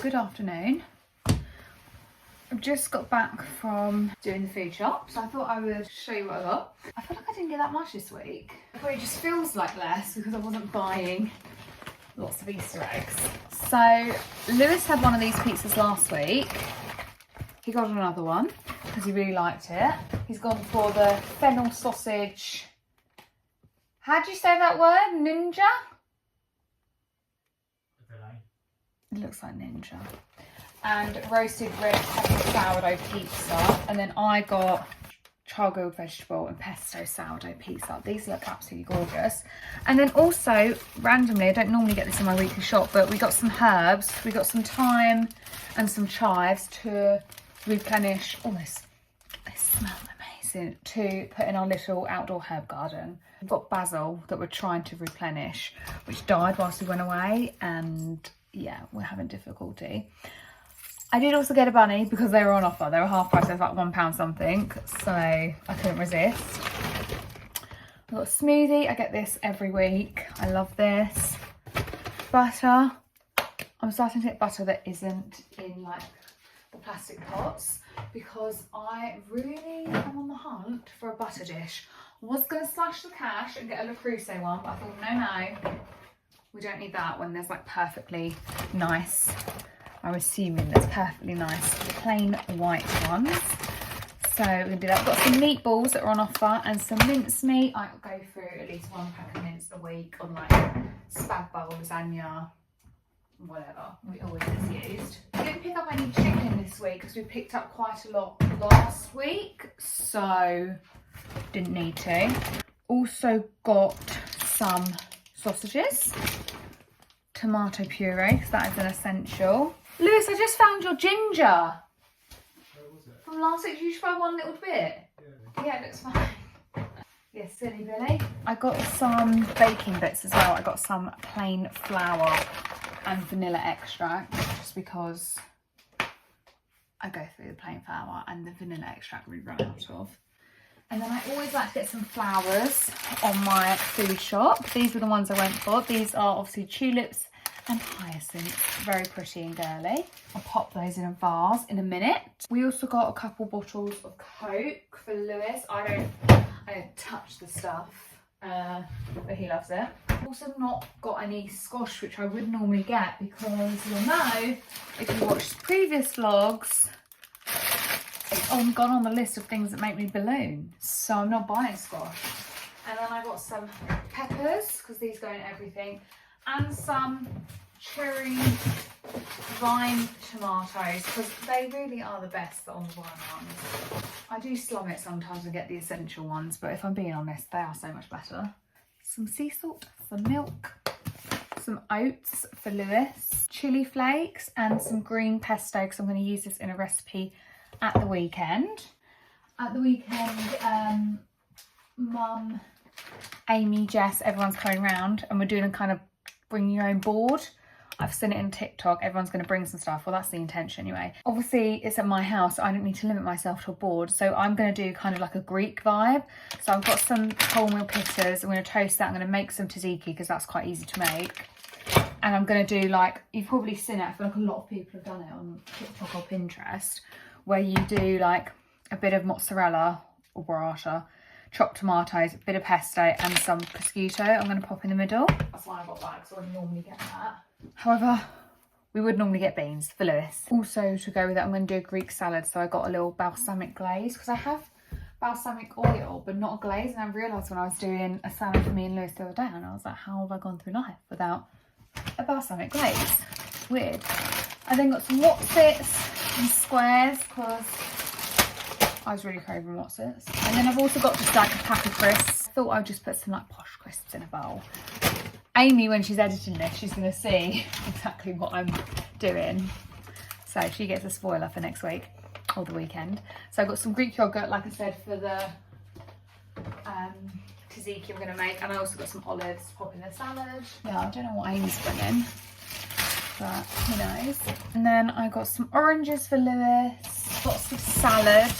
good afternoon. I've just got back from doing the food shop, so I thought I would show you what I got. I feel like I didn't get that much this week, but it just feels like less because I wasn't buying lots of Easter eggs. So Lewis had one of these pizzas last week. He got another one because he really liked it. He's gone for the fennel sausage. How do you say that word? Ninja? It looks like ninja. And roasted red pepper sourdough pizza. And then I got char-grilled vegetable and pesto sourdough pizza. These look absolutely gorgeous. And then also, randomly, I don't normally get this in my weekly shop, but we got some herbs. We got some thyme and some chives to replenish. Oh, they smell amazing. To put in our little outdoor herb garden. We've got basil that we're trying to replenish, which died whilst we went away. And yeah, we're having difficulty. I did also get a bunny because they were on offer. They were half price, they were like £1 something, so I couldn't resist. I've got a smoothie. I get this every week. I love this. Butter. I'm starting to get butter that isn't in like the plastic pots because I really am on the hunt for a butter dish. I was going to slash the cash and get a Le Creuset one, but I thought no. We don't need that when there's like perfectly nice, I'm assuming there's perfectly nice plain white ones. So we're going to do that. We've got some meatballs that are on offer and some mincemeat. I'll go through at least one pack of mince a week on like spag bowl, lasagna, whatever. We always is used. I didn't pick up any chicken this week because we picked up quite a lot last week. So didn't need to. Also got some sausages, tomato puree, because that is an essential. Lewis, I just found your ginger. Where was it? From last week. Did you try one little bit? Yeah, it looks fine. Yeah, silly Billy. I got some baking bits as well. I got some plain flour and vanilla extract, just because I go through the plain flour and the vanilla extract we run out of. And then I always like to get some flowers on my food shop. These are the ones I went for. These are obviously tulips and hyacinths. Very pretty and girly. I'll pop those in a vase in a minute. We also got a couple bottles of Coke for Lewis. I don't touch the stuff, but he loves it. I've also not got any squash, which I would normally get because you'll know, if you watched previous vlogs, it's gone on the list of things that make me balloon, so I'm not buying squash. And then I got some peppers because these go in everything, and some cherry vine tomatoes because they really are the best on the vine ones. I do slum it sometimes and get the essential ones, but if I'm being honest, they are so much better. Some sea salt, some milk, some oats for Lewis, chili flakes, and some green pesto because I'm going to use this in a recipe at the weekend. At the weekend, Mum, Amy, Jess, everyone's coming round and we're doing a kind of bring your own board. I've seen it on TikTok, everyone's going to bring some stuff. Well, that's the intention anyway. Obviously, it's at my house, so I don't need to limit myself to a board. So I'm going to do kind of like a Greek vibe. So I've got some wholemeal pittas. I'm going to toast that. I'm going to make some tzatziki because that's quite easy to make. And I'm going to do like, you've probably seen it, I feel like a lot of people have done it on TikTok or Pinterest, where you do like a bit of mozzarella or burrata, chopped tomatoes, a bit of pesto and some prosciutto I'm going to pop in the middle. That's why I got that, because I wouldn't normally get that. However, we would normally get beans for Lewis. Also, to go with it, I'm going to do a Greek salad. So I got a little balsamic glaze, because I have balsamic oil, but not a glaze. And I realised when I was doing a salad for me and Lewis the other day, and I was like, how have I gone through life without a balsamic glaze? Weird. I then got some Wotsits and squares, because I was really craving Wotsits. And then I've also got just like a pack of crisps. I thought I'd just put some like posh crisps in a bowl. Amy, when she's editing this, she's going to see exactly what I'm doing. So she gets a spoiler for next week or the weekend. So I've got some Greek yogurt, like I said, for the tzatziki I'm going to make. And I also got some olives to pop in the salad. Yeah, I don't know what Amy's bringing, but who knows. And then I got some oranges for Lewis. Lots of salad.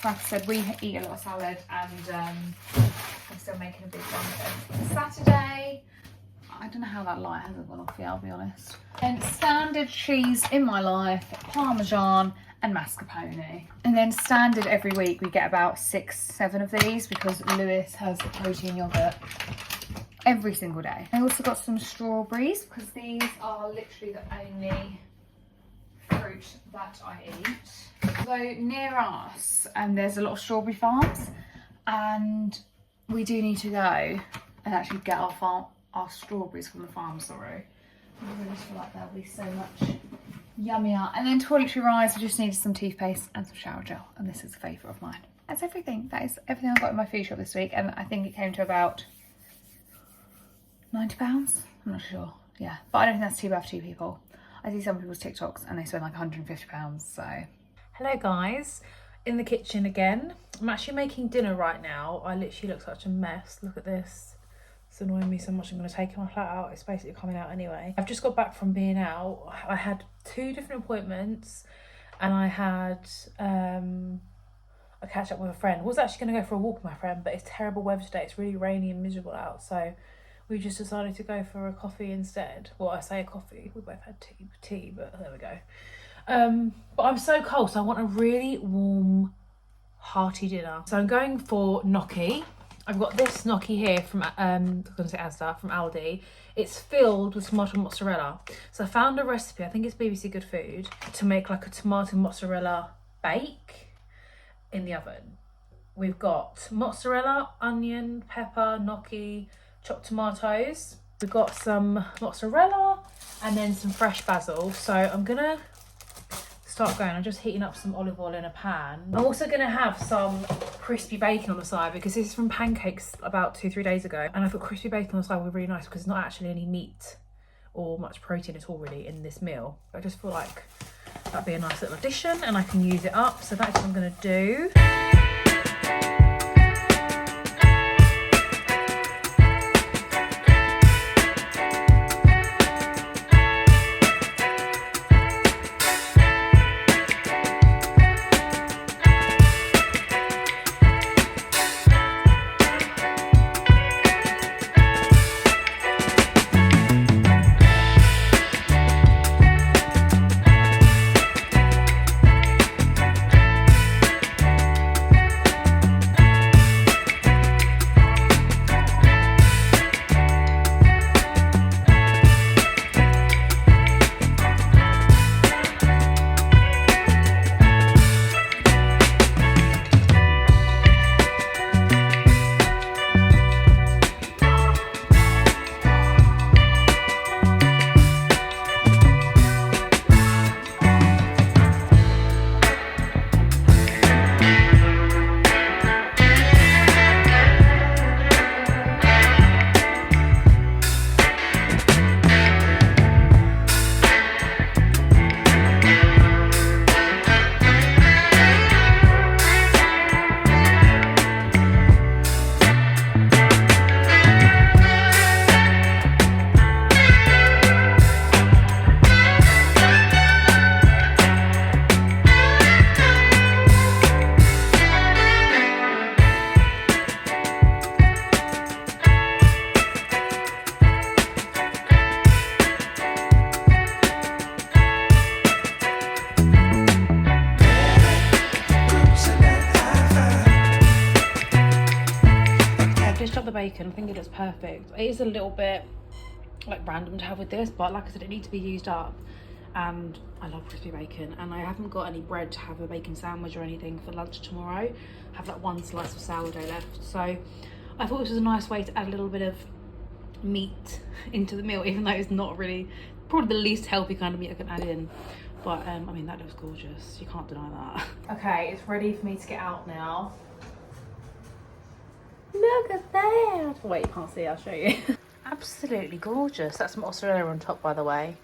Like I said, we eat a lot of salad, and I'm still making a big one for Saturday. I don't know how that light hasn't gone off yet, I'll be honest. And standard cheese in my life, Parmesan and mascarpone. And then standard every week we get about 6-7 of these because Lewis has a protein yogurt every single day. I also got some strawberries because these are literally the only fruit that I eat. So near us, there's a lot of strawberry farms, and we do need to go and actually get our strawberries from the farm, sorry. I really just feel like there'll be so much yummier. And then toiletry-wise, I just needed some toothpaste and some shower gel, and this is a favourite of mine. That's everything. That is everything I got in my food shop this week, and I think it came to about £90. I'm not sure. Yeah, but I don't think that's too bad for 2 people. I see some people's TikToks and they spend like £150, so. Hello guys, in the kitchen again. I'm actually making dinner right now. I literally look such a mess. Look at this. It's annoying me so much. I'm going to take my flat out. It's basically coming out anyway. I've just got back from being out. I had 2 different appointments and I had a catch up with a friend. I was actually going to go for a walk with my friend, but it's terrible weather today. It's really rainy and miserable out, so we just decided to go for a coffee instead. Well, I say a coffee, we both had tea, but there we go. But I'm so cold, so I want a really warm, hearty dinner. So I'm going for gnocchi. I've got this gnocchi here from, I'm going to say Asda, from Aldi. It's filled with tomato mozzarella. So I found a recipe, I think it's BBC Good Food, to make like a tomato mozzarella bake in the oven. We've got mozzarella, onion, pepper, gnocchi, chopped tomatoes. We've got some mozzarella and then some fresh basil. So I'm gonna start going. I'm just heating up some olive oil in a pan. I'm also gonna have some crispy bacon on the side because this is from Pancakes about 2-3 days ago. And I thought crispy bacon on the side would be really nice because there's not actually any meat or much protein at all really in this meal. I just feel like that'd be a nice little addition and I can use it up. So that's what I'm gonna do. Bacon, I think it looks perfect. It is a little bit like random to have with this, but like I said, it needs to be used up, and I love crispy bacon. And I haven't got any bread to have a bacon sandwich or anything for lunch tomorrow. I have like 1 slice of sourdough left, so I thought this was a nice way to add a little bit of meat into the meal, even though it's not really probably the least healthy kind of meat I can add in. But I mean, that looks gorgeous, you can't deny that. Okay, it's ready for me to get out now. Look at that! Wait, you can't see, I'll show you. Absolutely gorgeous. That's mozzarella on top, by the way.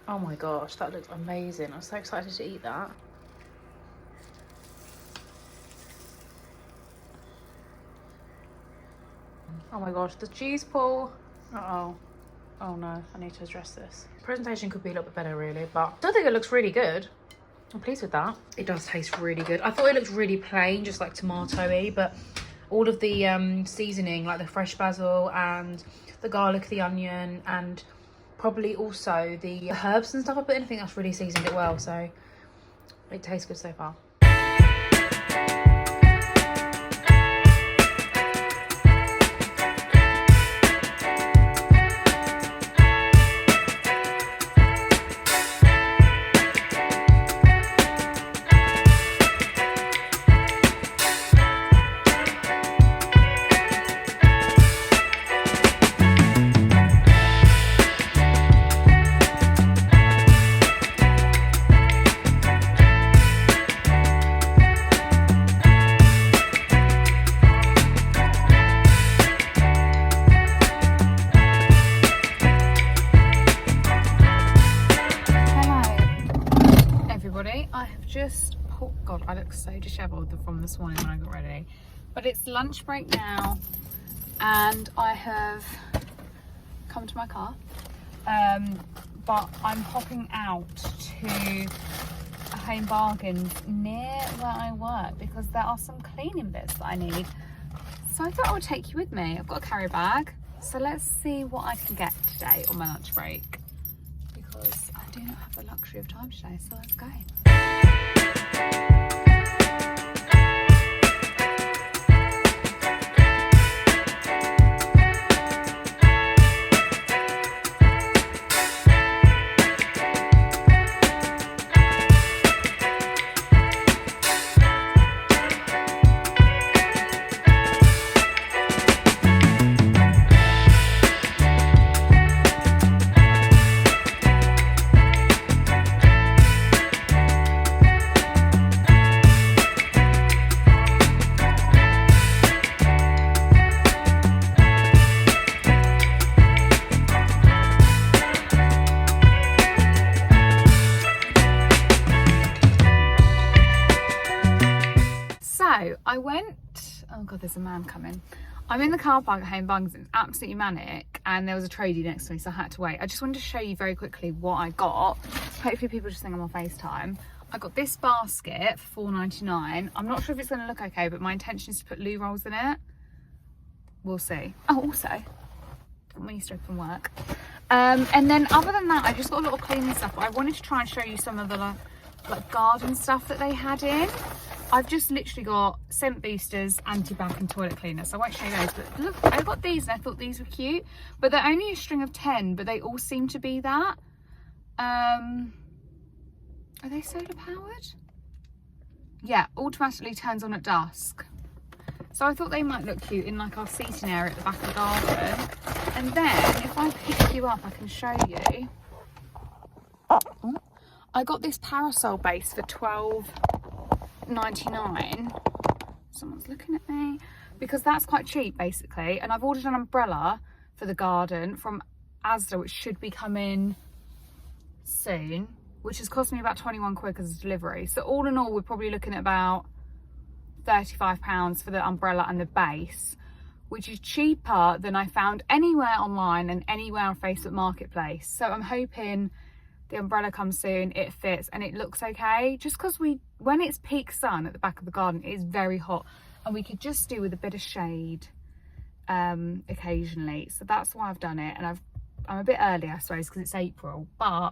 Oh my gosh, that looks amazing. I'm so excited to eat that. Oh my gosh, the cheese pull. Uh-oh. Oh no, I need to address this. Presentation could be a little bit better really, but I still think it looks really good. I'm pleased with that. It does taste really good. I thought it looked really plain, just like tomato-y, but all of the seasoning, like the fresh basil and the garlic, the onion, and probably also the herbs and stuff I put in. I think that's really seasoned it well, so it tastes good so far. God, I look so dishevelled from this morning when I got ready. But it's lunch break now, and I have come to my car. But I'm popping out to Home Bargains near where I work because there are some cleaning bits that I need. So I thought I would take you with me. I've got a carry bag. So let's see what I can get today on my lunch break, because I do not have the luxury of time today. So let's go. I went, oh God, there's a man coming. I'm in the car park at Home Bargains. It's absolutely manic, and there was a tradie next to me, so I had to wait. I just wanted to show you very quickly what I got. Hopefully people just think I'm on FaceTime. I got this basket for $4.99. I'm not sure if it's going to look okay, but my intention is to put loo rolls in it. We'll see. Oh, also, got my Easter egg from work. And then other than that, I just got a lot of cleaning stuff, but I wanted to try and show you some of the like garden stuff that they had in. I've just literally got scent boosters, anti-bac and toilet cleaner, so I won't show you those. But look, I got these and I thought these were cute, but they're only a string of 10, but they all seem to be that. Are they solar powered? Yeah, automatically turns on at dusk. So I thought they might look cute in like our seating area at the back of the garden. And then if I pick you up, I can show you. Oh, I got this parasol base for $12.99. Someone's looking at me, because that's quite cheap basically. And I've ordered an umbrella for the garden from Asda, which should be coming soon, which has cost me about 21 quid because of delivery. So all in all, we're probably looking at about £35 for the umbrella and the base, which is cheaper than I found anywhere online and anywhere on Facebook Marketplace. So I'm hoping the umbrella comes soon, it fits and it looks okay. Just because when it's peak sun at the back of the garden, it is very hot, and we could just do with a bit of shade occasionally. So that's why I've done it. And I'm a bit early, I suppose, because it's April, but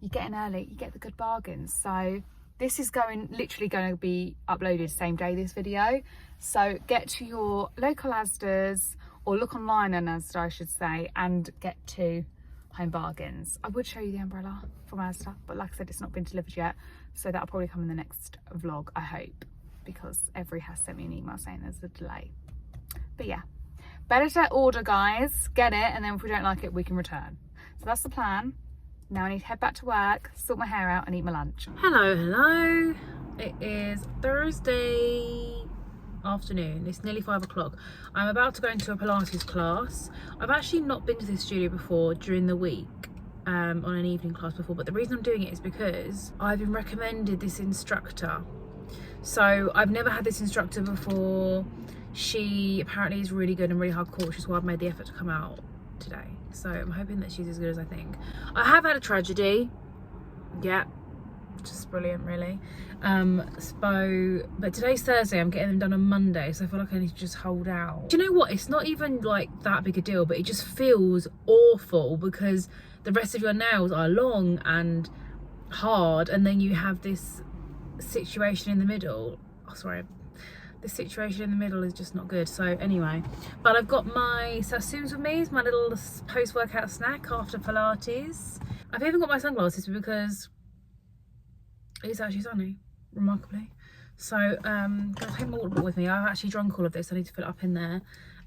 you get in early, you get the good bargains. So this is literally going to be uploaded same day, this video. So get to your local Asda's, or look online on Asda, I should say, and get to Home Bargains. I would show you the umbrella from Asda, but like I said, it's not been delivered yet, so that'll probably come in the next vlog, I hope, because Every has sent me an email saying there's a delay. But yeah, better to order, guys, get it, and then if we don't like it, we can return. So that's the plan. Now I need to head back to work, sort my hair out and eat my lunch. Hello. It is Thursday afternoon. It's nearly 5 o'clock. I'm about to go into a Pilates class. I've actually not been to this studio before during the week, on an evening class before, but the reason I'm doing it is because I've been recommended this instructor. So I've never had this instructor before. She apparently is really good and really hardcore, which is why I've made the effort to come out today. So I'm hoping that she's as good as I think. I have had a tragedy. Yeah, just brilliant, really. But today's Thursday, I'm getting them done on Monday, so I feel like I need to just hold out. Do you know what? It's not even like that big a deal, but it just feels awful because the rest of your nails are long and hard, and then you have this situation in the middle. Oh, sorry. The situation in the middle is just not good. So anyway, but I've got my Sassoons with me, my little post-workout snack after Pilates. I've even got my sunglasses because it's actually sunny, remarkably. So I'm gonna take my water bottle with me. I've actually drunk all of this, I need to fill it up in there.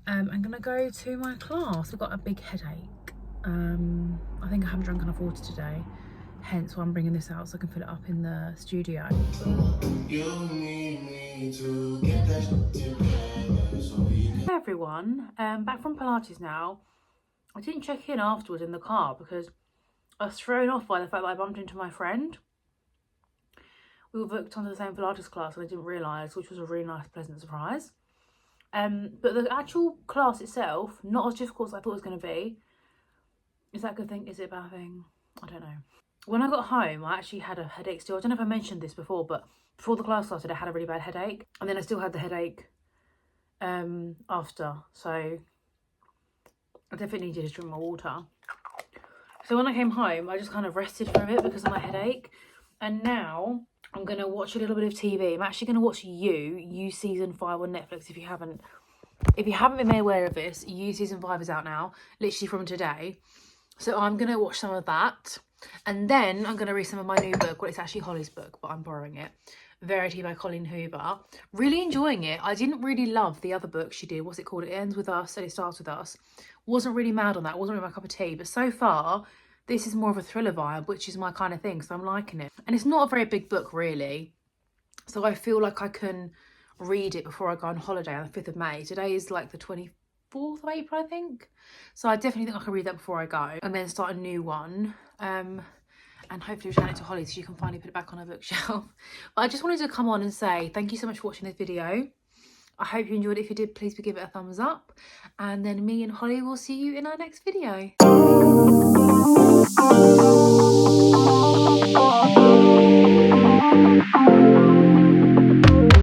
I'm gonna go to my class. I've got a big headache. I think I haven't drunk enough water today, hence why I'm bringing this out so I can fill it up in the studio. Hey everyone, back from Pilates now. I didn't check in afterwards in the car because I was thrown off by the fact that I bumped into my friend. We were booked onto the same Pilates class and I didn't realise, which was a really nice, pleasant surprise. But the actual class itself, not as difficult as I thought it was going to be. Is that a good thing? Is it a bad thing? I don't know. When I got home, I actually had a headache still. I don't know if I mentioned this before, but before the class started, I had a really bad headache. And then I still had the headache after. So I definitely needed to drink my water. So when I came home, I just kind of rested for a bit because of my headache. And now I'm going to watch a little bit of TV. I'm actually going to watch You season 5 on Netflix. If you haven't been made aware of this, You season 5 is out now, literally from today. So I'm going to watch some of that. And then I'm going to read some of my new book. Well, it's actually Holly's book, but I'm borrowing it. Verity by Colleen Hoover. Really enjoying it. I didn't really love the other book she did. What's it called? It Ends With Us and It Starts With Us. Wasn't really mad on that. Wasn't really my cup of tea. But so far, this is more of a thriller vibe, which is my kind of thing. So I'm liking it. And it's not a very big book, really. So I feel like I can read it before I go on holiday on the 5th of May. Today is like the 24th of April, I think. So I definitely think I can read that before I go. And then start a new one. And hopefully return it to Holly so she can finally put it back on her bookshelf. But I just wanted to come on and say thank you so much for watching this video. I hope you enjoyed it. If you did, please give it a thumbs up. And then me and Holly will see you in our next video.